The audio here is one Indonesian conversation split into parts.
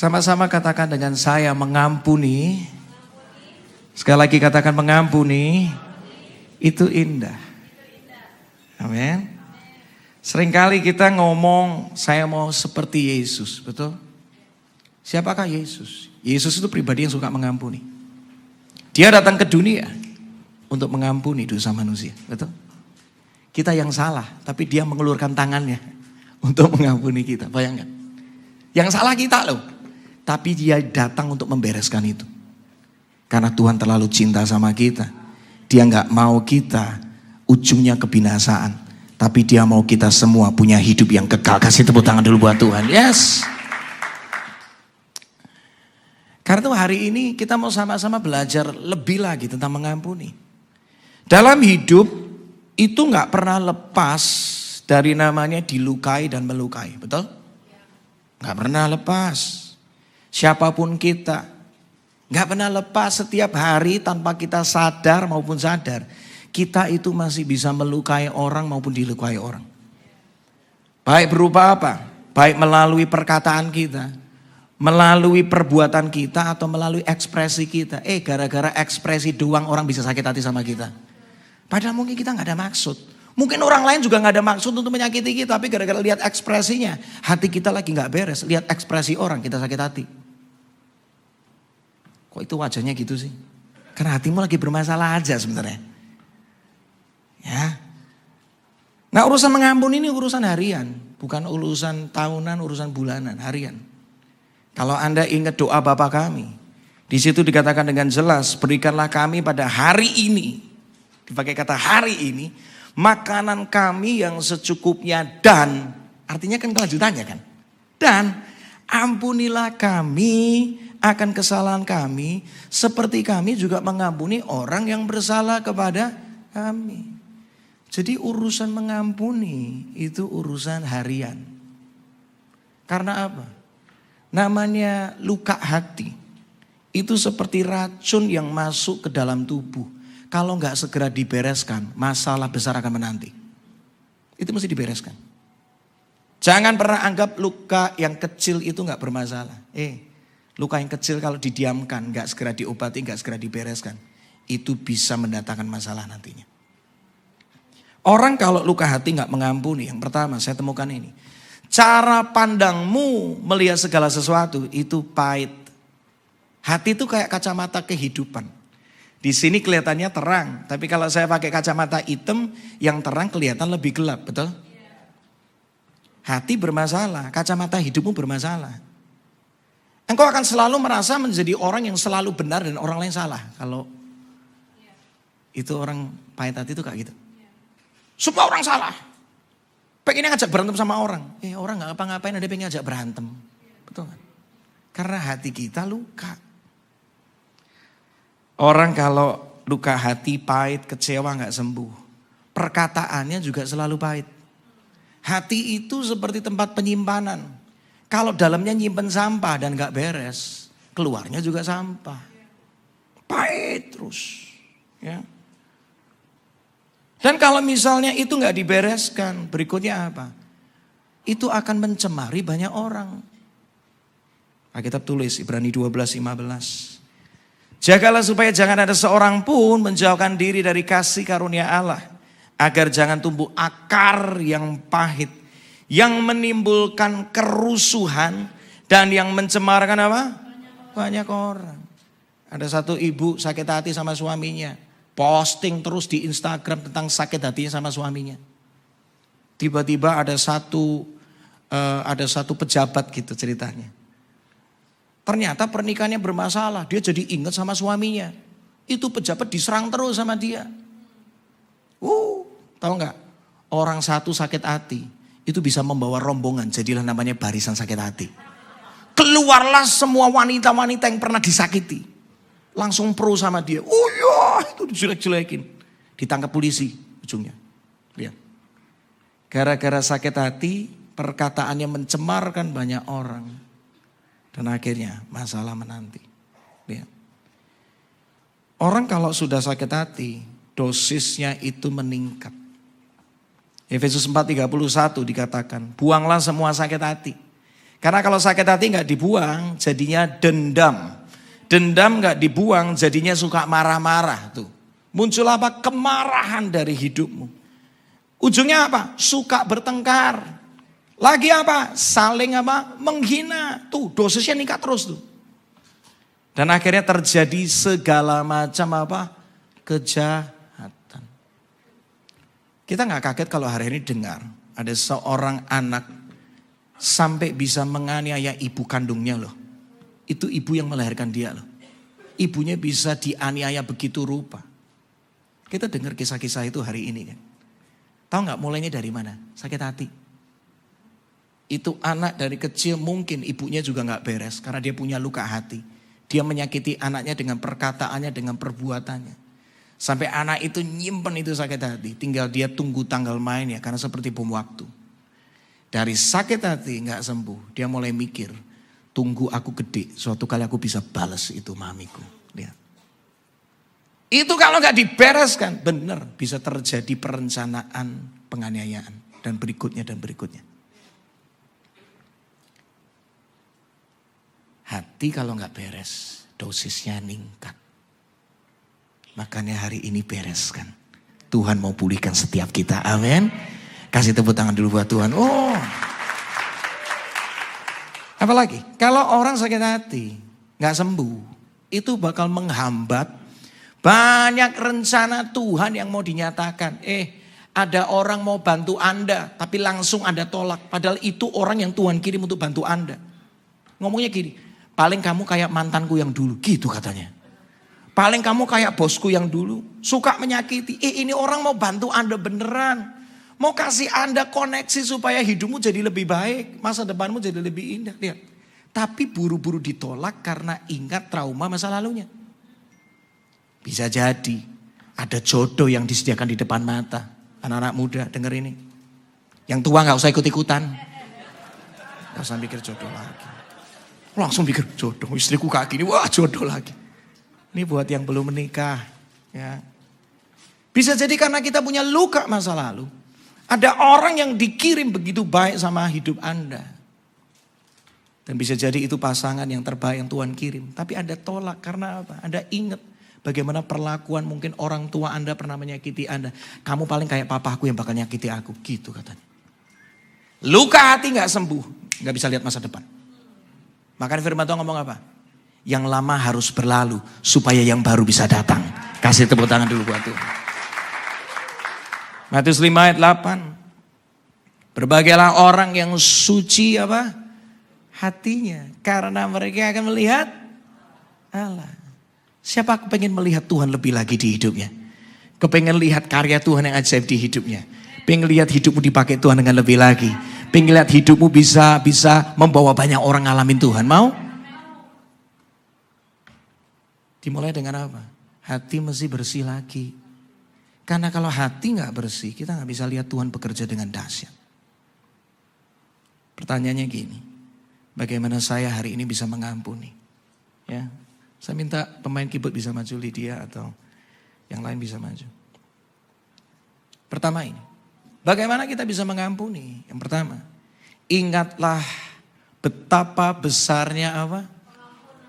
Sama-sama katakan dengan saya, mengampuni. Sekali lagi katakan mengampuni. Itu indah. Amin. Seringkali kita ngomong saya mau seperti Yesus, betul? Siapakah Yesus? Yesus itu pribadi yang suka mengampuni. Dia datang ke dunia untuk mengampuni dosa manusia, betul? Kita yang salah, tapi dia mengulurkan tangannya untuk mengampuni kita, bayangkan. Yang salah kita loh, tapi dia datang untuk membereskan itu. Karena Tuhan terlalu cinta sama kita. Dia gak mau kita ujungnya kebinasaan, tapi dia mau kita semua punya hidup yang kekal. Kasih tepuk tangan dulu buat Tuhan. Yes. Karena itu hari ini kita mau sama-sama belajar lebih lagi tentang mengampuni. Dalam hidup itu gak pernah lepas dari namanya dilukai dan melukai, betul? Gak pernah lepas. Siapapun kita, gak pernah lepas. Setiap hari tanpa kita sadar maupun sadar, kita itu masih bisa melukai orang maupun dilukai orang. Baik berupa apa? Baik melalui perkataan kita, melalui perbuatan kita, atau melalui ekspresi kita. Gara-gara ekspresi doang orang bisa sakit hati sama kita. Padahal mungkin kita gak ada maksud. Mungkin orang lain juga gak ada maksud untuk menyakiti kita, tapi gara-gara lihat ekspresinya, hati kita lagi gak beres. Lihat ekspresi orang, kita sakit hati. Kok itu wajahnya gitu sih? Karena hatimu lagi bermasalah aja sebenarnya. Ya. Nah, urusan mengampuni ini urusan harian, bukan urusan tahunan, urusan bulanan, harian. Kalau Anda ingat doa Bapa kami, di situ dikatakan dengan jelas, berikanlah kami pada hari ini, dipakai kata hari ini, makanan kami yang secukupnya, dan artinya kan kelanjutannya kan. Dan ampunilah kami akan kesalahan kami, seperti kami juga mengampuni orang yang bersalah kepada kami. Jadi urusan mengampuni itu urusan harian. Karena apa? Namanya luka hati. Itu seperti racun yang masuk ke dalam tubuh. Kalau nggak segera dibereskan, masalah besar akan menanti. Itu mesti dibereskan. Jangan pernah anggap luka yang kecil itu nggak bermasalah. Luka yang kecil kalau didiamkan, gak segera diobati, gak segera dibereskan, itu bisa mendatangkan masalah nantinya. Orang kalau luka hati gak mengampuni, yang pertama saya temukan ini. Cara pandangmu melihat segala sesuatu itu pahit. Hati itu kayak kacamata kehidupan. Di sini kelihatannya terang, tapi kalau saya pakai kacamata hitam, yang terang kelihatan lebih gelap, betul? Hati bermasalah, kacamata hidupmu bermasalah. Engkau akan selalu merasa menjadi orang yang selalu benar dan orang lain salah. Kalau itu orang pahit hati itu kayak gitu. Semua orang salah. Pengennya ngajak berantem sama orang. Orang gak ngapa-ngapain ada pengen ngajak berantem. Betul kan? Karena hati kita luka. Orang kalau luka hati pahit, kecewa gak sembuh. Perkataannya juga selalu pahit. Hati itu seperti tempat penyimpanan. Kalau dalamnya nyimpen sampah dan gak beres, keluarnya juga sampah. Pahit terus. Ya. Dan kalau misalnya itu gak dibereskan, berikutnya apa? Itu akan mencemari banyak orang. Alkitab tulis Ibrani 12:15. Jagalah supaya jangan ada seorang pun menjauhkan diri dari kasih karunia Allah. Agar jangan tumbuh akar yang pahit. Yang menimbulkan kerusuhan dan yang mencemarkan apa? Banyak orang. Ada satu ibu sakit hati sama suaminya. Posting terus di Instagram tentang sakit hatinya sama suaminya. Tiba-tiba ada satu pejabat gitu ceritanya. Ternyata pernikahannya bermasalah. Dia jadi ingat sama suaminya. Itu pejabat diserang terus sama dia. Tahu nggak? Orang satu sakit hati. Itu bisa membawa rombongan, jadilah namanya barisan sakit hati. Keluarlah semua wanita-wanita yang pernah disakiti. Langsung pro sama dia. Oh iya, itu dijelek-jelekin. Ditangkap polisi ujungnya. Lihat. Gara-gara sakit hati, perkataannya mencemarkan banyak orang. Dan akhirnya masalah menanti. Lihat. Orang kalau sudah sakit hati, dosisnya itu meningkat. Efesus 4:31 dikatakan, buanglah semua sakit hati. Karena kalau sakit hati nggak dibuang, jadinya dendam. Dendam nggak dibuang, jadinya suka marah-marah tuh. Muncul apa? Kemarahan dari hidupmu. Ujungnya apa? Suka bertengkar. Lagi apa? Saling apa? Menghina. Tuh dosisnya meningkat terus tuh. Dan akhirnya terjadi segala macam apa? Kejahatan. Kita nggak kaget kalau hari ini dengar ada seorang anak sampai bisa menganiaya ibu kandungnya loh. Itu ibu yang melahirkan dia loh. Ibunya bisa dianiaya begitu rupa. Kita dengar kisah-kisah itu hari ini kan. Tahu nggak mulainya dari mana? Sakit hati. Itu anak dari kecil mungkin ibunya juga nggak beres karena dia punya luka hati. Dia menyakiti anaknya dengan perkataannya, dengan perbuatannya. Sampai anak itu nyimpen itu sakit hati. Tinggal dia tunggu tanggal mainnya karena seperti bom waktu. Dari sakit hati nggak sembuh, dia mulai mikir, tunggu aku gede, suatu kali aku bisa balas itu mamiku. Lihat. Itu kalau nggak dibereskan, benar bisa terjadi perencanaan penganiayaan dan berikutnya dan berikutnya. Hati kalau nggak beres, dosisnya meningkat. Makanya hari ini bereskan. Tuhan mau pulihkan setiap kita, amin. Kasih tepuk tangan dulu buat Tuhan. Oh. Apalagi kalau orang sakit hati nggak sembuh, itu bakal menghambat banyak rencana Tuhan yang mau dinyatakan. Ada orang mau bantu Anda, tapi langsung Anda tolak. Padahal itu orang yang Tuhan kirim untuk bantu Anda. Ngomongnya gini, paling kamu kayak mantanku yang dulu, gitu katanya. Paling kamu kayak bosku yang dulu, suka menyakiti. Ini orang mau bantu Anda beneran. Mau kasih Anda koneksi supaya hidupmu jadi lebih baik. Masa depanmu jadi lebih indah. Lihat. Tapi buru-buru ditolak karena ingat trauma masa lalunya. Bisa jadi ada jodoh yang disediakan di depan mata. Anak-anak muda denger ini. Yang tua gak usah ikut-ikutan. Gak usah mikir jodoh lagi. Langsung mikir jodoh. Istriku kayak gini, wah jodoh lagi. Ini buat yang belum menikah. Ya. Bisa jadi karena kita punya luka masa lalu. Ada orang yang dikirim begitu baik sama hidup Anda. Dan bisa jadi itu pasangan yang terbaik yang Tuhan kirim. Tapi Anda tolak karena apa? Anda ingat bagaimana perlakuan mungkin orang tua Anda pernah menyakiti Anda. Kamu paling kayak papaku yang bakal nyakiti aku. Gitu katanya. Luka hati gak sembuh. Gak bisa lihat masa depan. Makanya firman Tuhan ngomong apa? Yang lama harus berlalu supaya yang baru bisa datang. Kasih tepuk tangan dulu buat Tuhan. Matius 5 ayat 8. Berbagailah orang yang suci apa? Hatinya. Karena mereka akan melihat Allah. Siapa kepengen melihat Tuhan lebih lagi di hidupnya? Kepengen lihat karya Tuhan yang ajaib di hidupnya? Pengen lihat hidupmu dipakai Tuhan dengan lebih lagi? Pengen lihat hidupmu bisa membawa banyak orang ngalamin Tuhan? Mau? Dimulai dengan apa? Hati mesti bersih lagi. Karena kalau hati gak bersih, kita gak bisa lihat Tuhan bekerja dengan dahsyat. Pertanyaannya gini, bagaimana saya hari ini bisa mengampuni? Ya, saya minta pemain keyboard bisa maju, Lydia atau yang lain bisa maju. Pertama ini, bagaimana kita bisa mengampuni? Yang pertama, ingatlah betapa besarnya apa?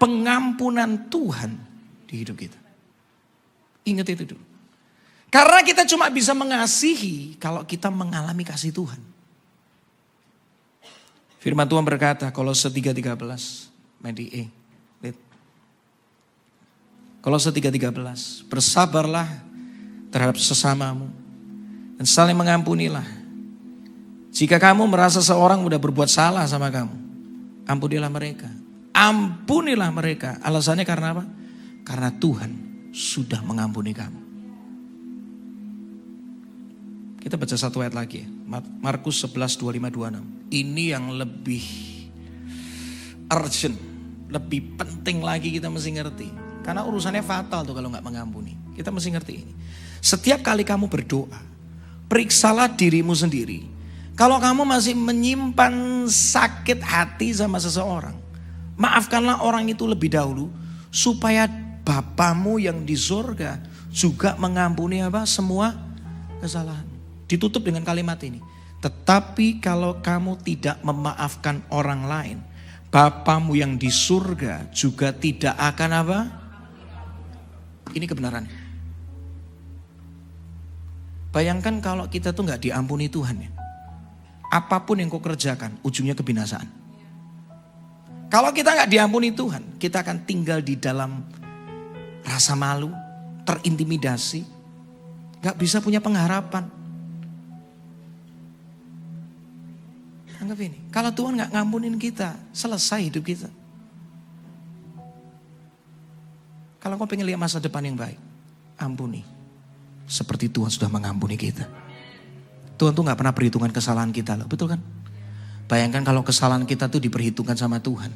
Pengampunan Tuhan di hidup kita. Ingat itu dulu. Karena kita cuma bisa mengasihi kalau kita mengalami kasih Tuhan. Firman Tuhan berkata, Kolose 3:13, main di E. Kolose 3:13, bersabarlah terhadap sesamamu dan saling mengampunilah. Jika kamu merasa seorang sudah berbuat salah sama kamu, ampunilah mereka. Ampunilah mereka. Alasannya karena apa? Karena Tuhan sudah mengampuni kamu. Kita baca satu ayat lagi ya. Markus 11, 25, 26. Ini yang lebih urgent. Lebih penting lagi kita mesti ngerti. Karena urusannya fatal tuh kalau gak mengampuni. Kita mesti ngerti ini. Setiap kali kamu berdoa, periksalah dirimu sendiri. Kalau kamu masih menyimpan sakit hati sama seseorang, maafkanlah orang itu lebih dahulu. Supaya Bapamu yang di surga juga mengampuni apa? Semua kesalahan. Ditutup dengan kalimat ini. Tetapi kalau kamu tidak memaafkan orang lain, Bapamu yang di surga juga tidak akan apa? Ini kebenaran. Bayangkan kalau kita tuh gak diampuni Tuhan ya. Apapun yang kau kerjakan, ujungnya kebinasaan. Kalau kita gak diampuni Tuhan, kita akan tinggal di dalam rasa malu, terintimidasi, gak bisa punya pengharapan. Anggap ini, kalau Tuhan gak ngampunin kita, selesai hidup kita. Kalau kau pengen lihat masa depan yang baik, ampuni. Seperti Tuhan sudah mengampuni kita. Tuhan tuh gak pernah perhitungan kesalahan kita loh, betul kan? Bayangkan kalau kesalahan kita tuh diperhitungkan sama Tuhan.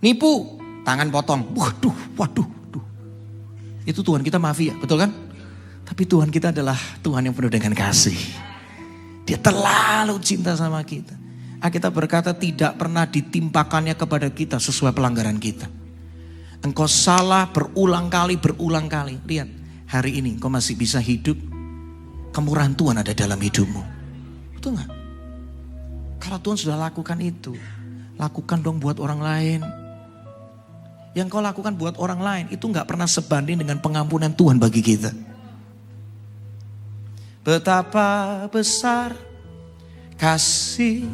Nipu, tangan potong, waduh. Itu Tuhan kita mafia, betul kan? Tapi Tuhan kita adalah Tuhan yang penuh dengan kasih. Dia terlalu cinta sama kita. Alkitab berkata tidak pernah ditimpakannya kepada kita sesuai pelanggaran kita. Engkau salah berulang kali. Lihat, hari ini engkau masih bisa hidup. Kemurahan Tuhan ada dalam hidupmu. Betul gak? Kalau Tuhan sudah lakukan itu, lakukan dong buat orang lain. Yang kau lakukan buat orang lain itu gak pernah sebanding dengan pengampunan Tuhan bagi kita. Betapa besar kasih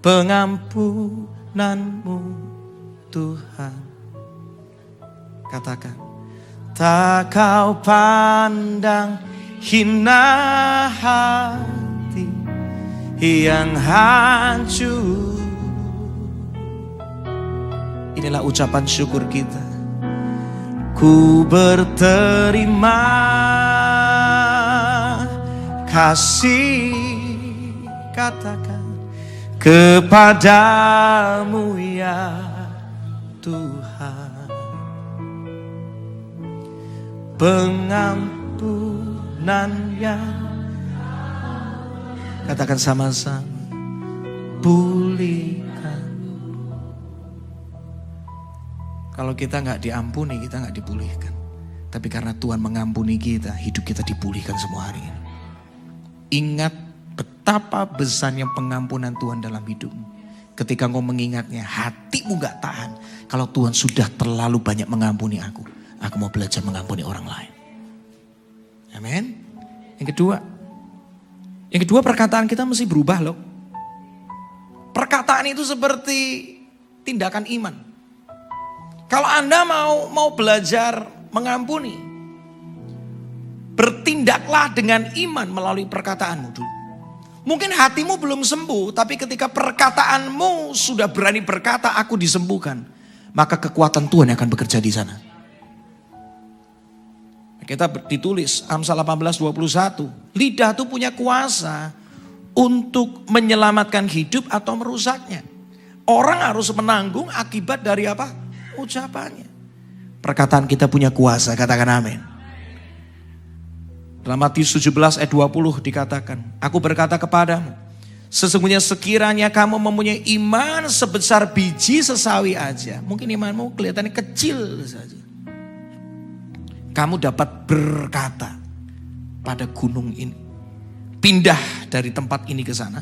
pengampunanmu Tuhan. Katakan, tak kau pandang hina hati yang hancur. Inilah ucapan syukur kita. Ku berterima kasih, katakan, kepadamu ya Tuhan. Pengampunannya, katakan sama-sama, pulihkan. Kalau kita gak diampuni, kita gak dipulihkan. Tapi karena Tuhan mengampuni kita, hidup kita dipulihkan semua hari ini. Ingat betapa besarnya pengampunan Tuhan dalam hidupmu. Ketika engkau mengingatnya, hatimu gak tahan. Kalau Tuhan sudah terlalu banyak mengampuni aku mau belajar mengampuni orang lain. Amin. Yang kedua perkataan kita mesti berubah loh. Perkataan itu seperti tindakan iman. Kalau Anda mau belajar mengampuni, bertindaklah dengan iman melalui perkataanmu dulu. Mungkin hatimu belum sembuh, tapi ketika perkataanmu sudah berani berkata, aku disembuhkan, maka kekuatan Tuhan yang akan bekerja di sana. Kita ditulis Amsal 18:21, lidah itu punya kuasa untuk menyelamatkan hidup atau merusaknya. Orang harus menanggung akibat dari apa? Ucapannya. Perkataan kita punya kuasa, katakan amin. Dalam Matius 17 ayat 20 dikatakan, aku berkata kepadamu, sesungguhnya sekiranya kamu mempunyai iman sebesar biji sesawi aja. Mungkin imanmu kelihatannya kecil saja. Kamu dapat berkata pada gunung ini, pindah dari tempat ini ke sana.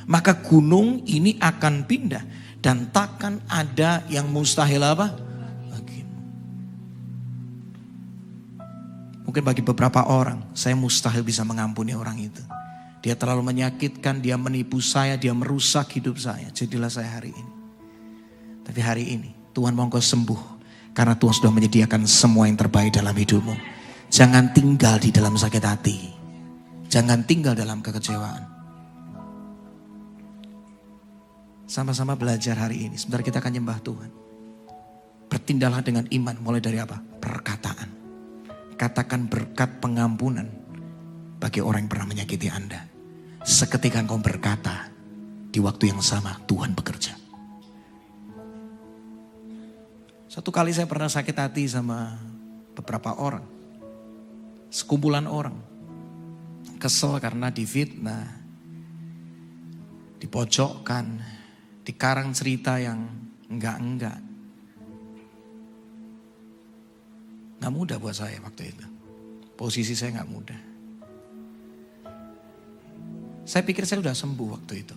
Maka gunung ini akan pindah dan takkan ada yang mustahil apa? Mungkin bagi beberapa orang, saya mustahil bisa mengampuni orang itu. Dia terlalu menyakitkan, dia menipu saya, dia merusak hidup saya. Jadilah saya hari ini. Tapi hari ini, Tuhan mau engkau sembuh. Karena Tuhan sudah menyediakan semua yang terbaik dalam hidupmu. Jangan tinggal di dalam sakit hati. Jangan tinggal dalam kekecewaan. Sama-sama belajar hari ini. Sebentar kita akan nyembah Tuhan. Bertindaklah dengan iman, mulai dari apa? Perkataan. Katakan berkat pengampunan bagi orang yang pernah menyakiti Anda. Seketika engkau berkata, di waktu yang sama Tuhan bekerja. Satu kali saya pernah sakit hati sama beberapa orang. Sekumpulan orang. Kesel karena difitnah, dipojokkan, dikarang cerita yang enggak-enggak. Gak mudah buat saya waktu itu. Posisi saya gak mudah. Saya pikir saya sudah sembuh waktu itu.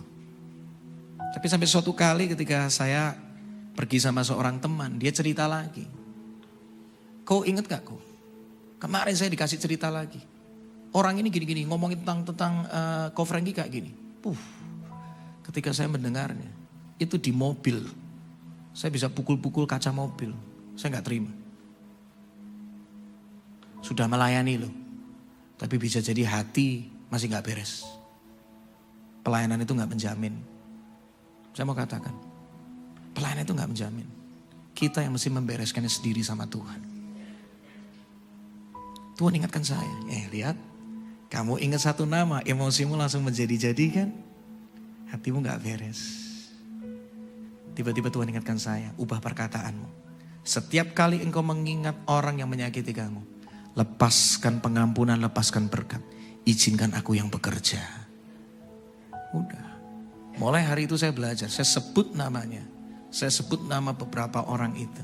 Tapi sampai suatu kali ketika saya pergi sama seorang teman, dia cerita lagi. Kau ingat gak kau? Kemarin saya dikasih cerita lagi. Orang ini gini-gini, ngomongin tentang Ko Franky kayak gini. Ketika saya mendengarnya, itu di mobil. Saya bisa pukul-pukul kaca mobil. Saya gak terima. Sudah melayani loh. Tapi bisa jadi hati masih gak beres. Pelayanan itu gak menjamin. Saya mau katakan, pelayanan itu gak menjamin. Kita yang mesti membereskannya sendiri sama Tuhan. Tuhan ingatkan saya, lihat, kamu ingat satu nama, emosimu langsung menjadi-jadi kan? Hatimu gak beres. Tiba-tiba Tuhan ingatkan saya, ubah perkataanmu. Setiap kali engkau mengingat orang yang menyakiti kamu, lepaskan pengampunan, lepaskan berkat. Izinkan aku yang bekerja. Udah. Mulai hari itu saya belajar, saya sebut namanya. Saya sebut nama beberapa orang itu.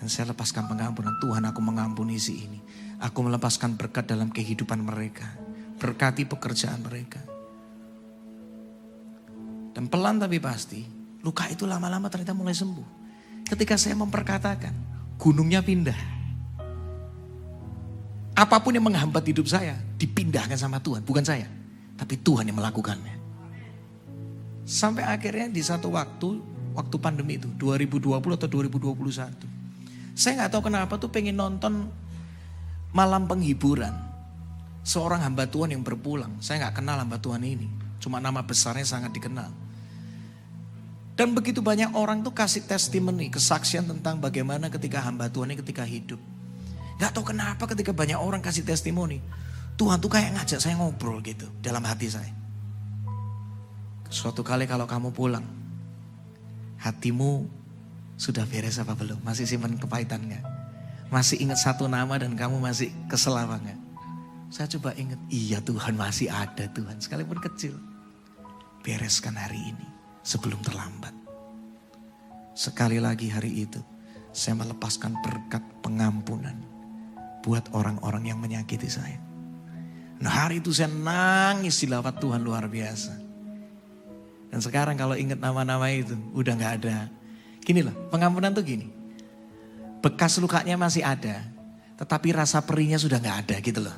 Dan saya lepaskan pengampunan. Tuhan, aku mengampuni si ini. Aku melepaskan berkat dalam kehidupan mereka. Berkati pekerjaan mereka. Dan pelan tapi pasti, luka itu lama-lama ternyata mulai sembuh. Ketika saya memperkatakan, gunungnya pindah. Apapun yang menghambat hidup saya, dipindahkan sama Tuhan. Bukan saya, tapi Tuhan yang melakukannya. Sampai akhirnya di satu waktu pandemi itu, 2020 atau 2021. Saya gak tahu kenapa tuh pengen nonton malam penghiburan. Seorang hamba Tuhan yang berpulang. Saya gak kenal hamba Tuhan ini. Cuma nama besarnya sangat dikenal. Dan begitu banyak orang tuh kasih testimoni, kesaksian tentang bagaimana ketika hamba Tuhan ini ketika hidup. Gak tahu kenapa ketika banyak orang kasih testimoni. Tuhan tuh kayak ngajak saya ngobrol gitu dalam hati saya. Suatu kali kalau kamu pulang, hatimu sudah beres apa belum? Masih simpan kepahitan gak? Masih ingat satu nama dan kamu masih kesel apa gak? Saya coba ingat, iya Tuhan masih ada Tuhan, sekalipun kecil. Bereskan hari ini sebelum terlambat. Sekali lagi hari itu, saya melepaskan berkat pengampunan buat orang-orang yang menyakiti saya. Nah hari itu saya nangis di lawat Tuhan luar biasa. Dan sekarang kalau ingat nama-nama itu udah gak ada. Gini loh, pengampunan tuh gini. Bekas lukanya masih ada, tetapi rasa perihnya sudah gak ada gitu loh.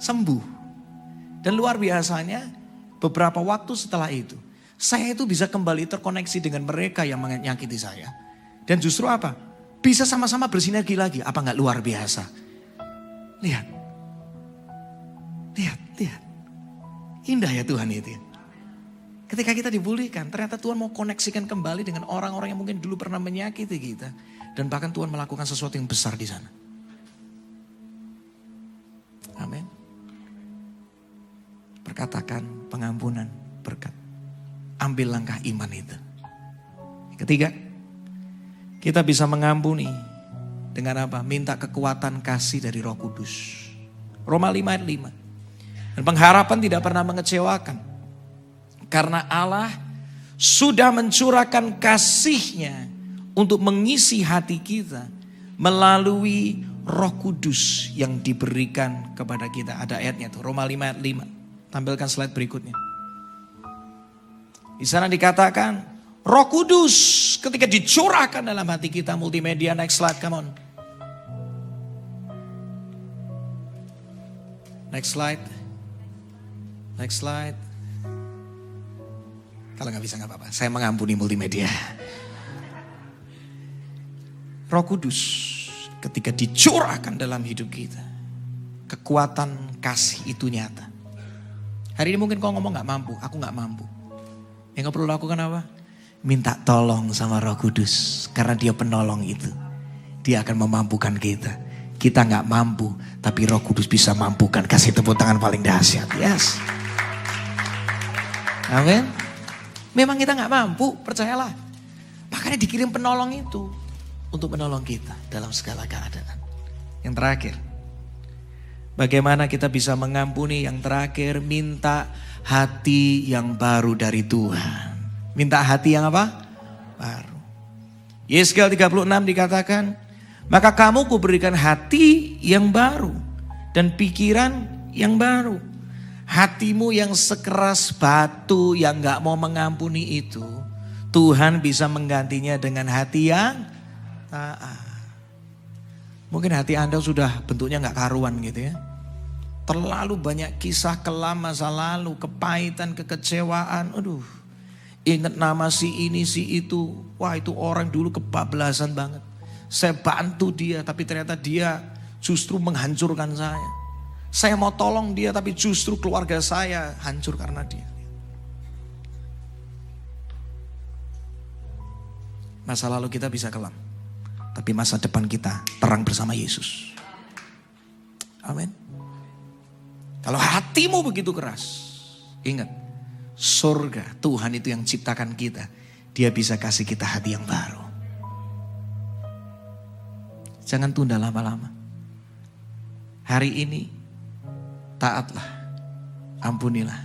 Sembuh. Dan luar biasanya beberapa waktu setelah itu, saya itu bisa kembali terkoneksi dengan mereka yang menyakiti saya. Dan justru apa? Bisa sama-sama bersinergi lagi. Apa gak luar biasa? Lihat. Lihat. Indah ya Tuhan itu. Ketika kita dipulihkan, ternyata Tuhan mau koneksikan kembali dengan orang-orang yang mungkin dulu pernah menyakiti kita. Dan bahkan Tuhan melakukan sesuatu yang besar di sana. Amin. Perkatakan pengampunan, berkat. Ambil langkah iman itu. Ketiga, kita bisa mengampuni dengan apa? Minta kekuatan kasih dari Roh Kudus. Roma 5 ayat 5. Dan pengharapan tidak pernah mengecewakan. Karena Allah sudah mencurahkan kasih-Nya untuk mengisi hati kita melalui Roh Kudus yang diberikan kepada kita. Ada ayatnya tuh, Roma 5 ayat 5. Tampilkan slide berikutnya. Di sana dikatakan, Roh Kudus ketika dicurahkan dalam hati kita, multimedia, next slide, come on. Next slide. Next slide. Kalau gak bisa gak apa-apa, saya mengampuni multimedia. Roh Kudus ketika dicurahkan dalam hidup kita, kekuatan kasih itu nyata. Hari ini mungkin kau ngomong gak mampu, aku gak mampu. Yang kau perlu lakukan apa? Minta tolong sama Roh Kudus, karena Dia penolong itu. Dia akan memampukan kita. Kita gak mampu, tapi Roh Kudus bisa mampukan. Kasih tepuk tangan paling dahsyat. Yes. Amin. Memang kita gak mampu, percayalah. Makanya dikirim penolong itu untuk menolong kita dalam segala keadaan. Yang terakhir, bagaimana kita bisa mengampuni? Yang terakhir, minta hati yang baru dari Tuhan. Minta hati yang apa? Baru. Yeskel 36 dikatakan, maka kamu kuberikan hati yang baru dan pikiran yang baru. Hatimu yang sekeras batu yang gak mau mengampuni itu, Tuhan bisa menggantinya dengan hati yang taat. Mungkin hati Anda sudah bentuknya gak karuan gitu ya. Terlalu banyak kisah kelam masa lalu, kepahitan, kekecewaan. Aduh, ingat nama si ini, si itu. Wah, itu orang dulu kebablasan banget. Saya bantu dia, tapi ternyata dia justru menghancurkan saya. Saya mau tolong dia, tapi justru keluarga saya hancur karena dia. Masa lalu kita bisa kelam, tapi masa depan kita terang bersama Yesus. Amin. Kalau hatimu begitu keras, ingat, surga Tuhan itu yang ciptakan kita. Dia bisa kasih kita hati yang baru. Jangan tunda lama-lama. Hari ini taatlah, ampunilah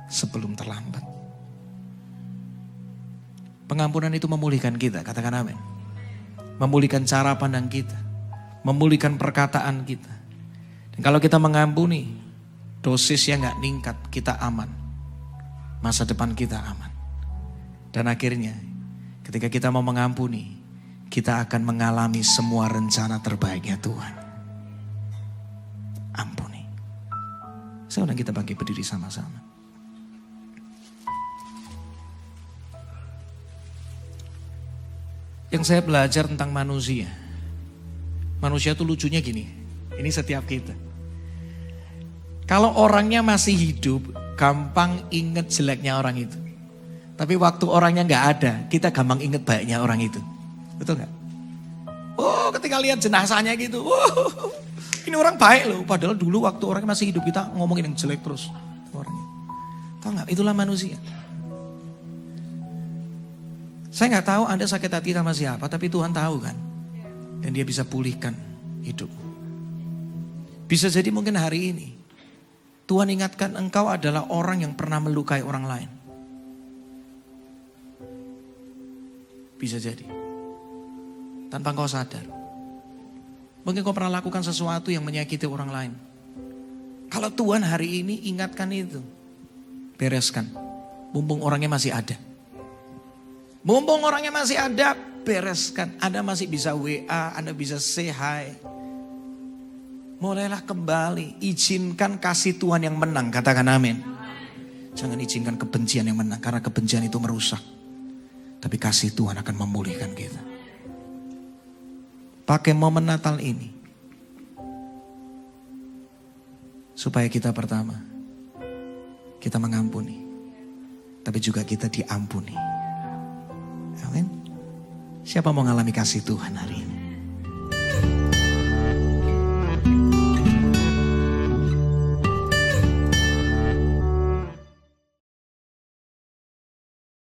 sebelum terlambat. Pengampunan itu memulihkan kita, katakan amin. Memulihkan cara pandang kita, memulihkan perkataan kita. Dan kalau kita mengampuni, dosisnya gak ningkat, kita aman. Masa depan kita aman. Dan akhirnya ketika kita mau mengampuni, kita akan mengalami semua rencana terbaiknya Tuhan. Ampuni. Saya undang kita bangkit berdiri sama-sama. Yang saya belajar tentang manusia. Manusia itu lucunya gini. Ini setiap kita. Kalau orangnya masih hidup, gampang inget jeleknya orang itu. Tapi waktu orangnya gak ada, kita gampang inget baiknya orang itu. Betul gak? Oh, ketika lihat jenazahnya gitu. Oh, ini orang baik loh. Padahal dulu waktu orangnya masih hidup kita ngomongin yang jelek terus. Orangnya. Tahu gak? Itulah manusia. Saya gak tahu Anda sakit hati sama siapa, tapi Tuhan tahu kan. Dan dia bisa pulihkan hidup. Bisa jadi mungkin hari ini Tuhan ingatkan engkau adalah orang yang pernah melukai orang lain. Bisa jadi. Tanpa engkau sadar. Mungkin kau pernah lakukan sesuatu yang menyakiti orang lain. Kalau Tuhan hari ini ingatkan itu. Bereskan. Mumpung orangnya masih ada. Mumpung orangnya masih ada, bereskan. Anda masih bisa WA, Anda bisa say hi. Mulailah kembali, izinkan kasih Tuhan yang menang, katakan amin. Jangan izinkan kebencian yang menang, karena kebencian itu merusak. Tapi kasih Tuhan akan memulihkan kita. Pakai momen Natal ini. Supaya kita pertama, kita mengampuni. Tapi juga kita diampuni. Amin. Siapa mau mengalami kasih Tuhan hari ini?